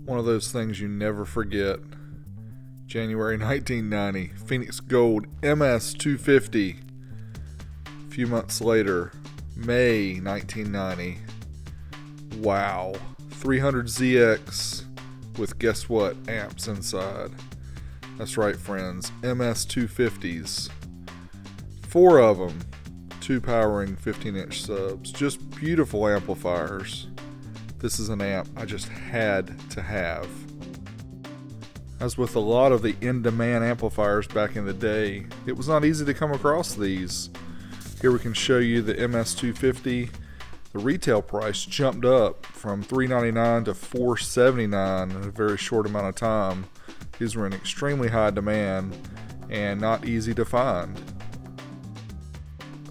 One of those things you never forget. January 1990, Phoenix Gold MS-250. A few months later, May 1990. Wow. 300ZX with guess what? Amps inside. That's right, friends. MS-250s. 4 of them. 2 powering 15-inch subs. Just beautiful amplifiers. This is an amp I just had to have. As with a lot of the in-demand amplifiers back in the day, it was not easy to come across these. Here we can show you the MS-250. The retail price jumped up from $399 to $479 in a very short amount of time. These were in extremely high demand and not easy to find.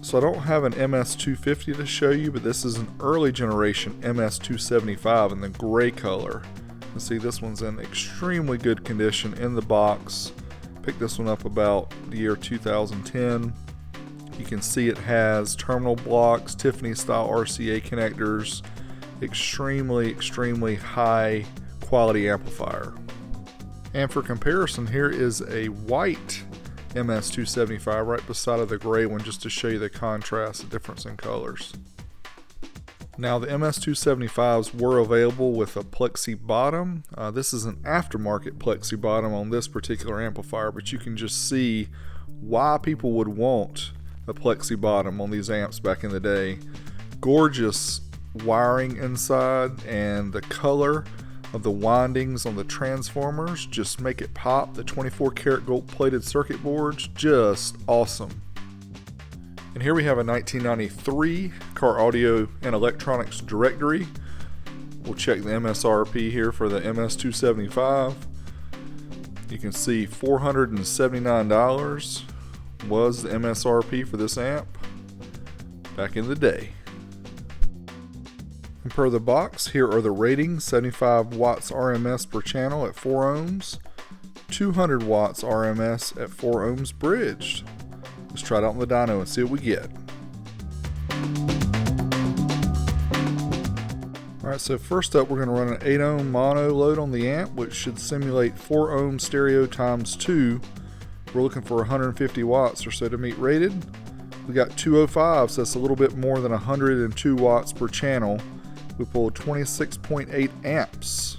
So I don't have an MS-250 to show you, but this is an early generation MS-275 in the gray color. You see this one's in extremely good condition in the box. Picked this one up about the year 2010. You can see it has terminal blocks, Tiffany style RCA connectors, extremely high quality amplifier. And for comparison, here is a white MS-275 right beside of the gray one, just to show you the contrast, the difference in colors. Now the MS-275s were available with a plexi bottom. This is an aftermarket plexi bottom on this particular amplifier, but you can just see why people would want a plexi bottom on these amps back in the day. Gorgeous wiring inside, and the color of the windings on the transformers just make it pop. The 24 karat gold plated circuit boards, just awesome. And here we have a 1993 Car Audio and Electronics directory. We'll check the MSRP here for the MS-275. You can see $479 was the MSRP for this amp back in the day. And per the box, here are the ratings: 75 watts RMS per channel at 4 ohms, 200 watts RMS at 4 ohms bridged. Let's try it out on the dyno and see what we get. Alright, so first up we're going to run an 8 ohm mono load on the amp, which should simulate 4 ohm stereo times 2. We're looking for 150 watts or so to meet rated. We got 205, so that's a little bit more than 102 watts per channel. We pulled 26.8 amps.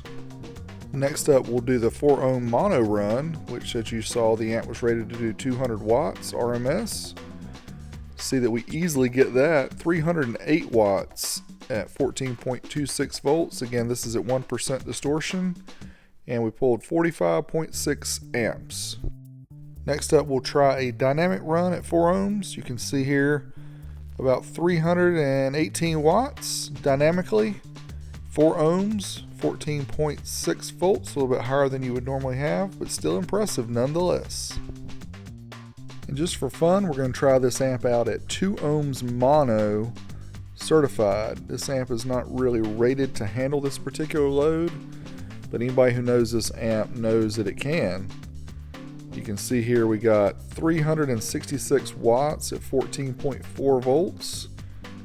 Next up we'll do the 4 ohm mono run, which, as you saw, the amp was rated to do 200 watts RMS. See that we easily get that, 308 watts at 14.26 volts. Again, this is at 1% distortion, and we pulled 45.6 amps. Next up we'll try a dynamic run at 4 ohms. You can see here about 318 watts dynamically, 4 ohms, 14.6 volts, a little bit higher than you would normally have, but still impressive nonetheless. And just for fun, we're going to try this amp out at 2 ohms mono certified. This amp is not really rated to handle this particular load, but anybody who knows this amp knows that it can. You can see here we got 366 watts at 14.4 volts,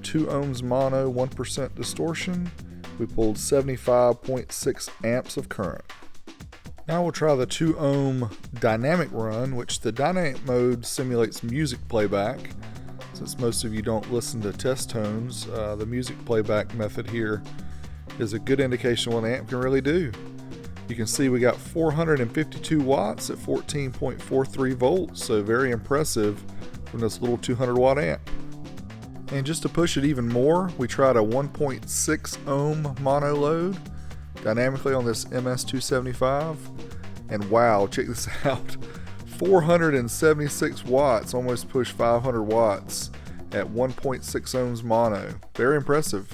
2 ohms mono, 1% distortion. We pulled 75.6 amps of current. Now we'll try the 2 ohm dynamic run, which the dynamic mode simulates music playback. Since most of you don't listen to test tones, the music playback method here is a good indication of what an amp can really do. You can see we got 452 watts at 14.43 volts, so very impressive from this little 200 watt amp. And just to push it even more, we tried a 1.6 ohm mono load dynamically on this MS-275, and wow, check this out, 476 watts, almost pushed 500 watts at 1.6 ohms mono. Very impressive.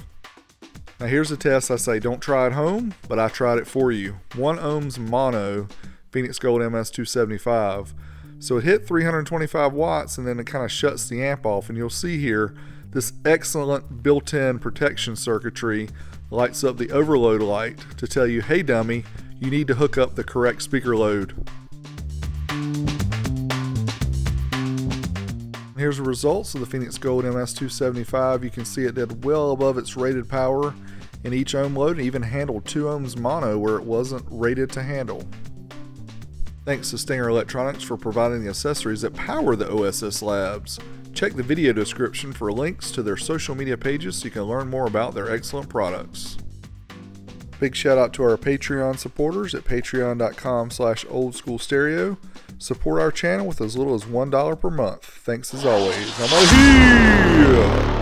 Now here's a test I say don't try at home, but I tried it for you. 1 ohms mono, Phoenix Gold MS-275. So it hit 325 watts, and then it kind of shuts the amp off, and you'll see here this excellent built-in protection circuitry lights up the overload light to tell you, hey dummy, you need to hook up the correct speaker load. Here's the results of the Phoenix Gold MS-275. You can see it did well above its rated power in each ohm load and even handled 2 ohms mono where it wasn't rated to handle. Thanks to Stinger Electronics for providing the accessories that power the OSS Labs. Check the video description for links to their social media pages so you can learn more about their excellent products. Big shout out to our Patreon supporters at patreon.com/oldschoolstereo. Support our channel with as little as $1 per month. Thanks as always. I'm out of here!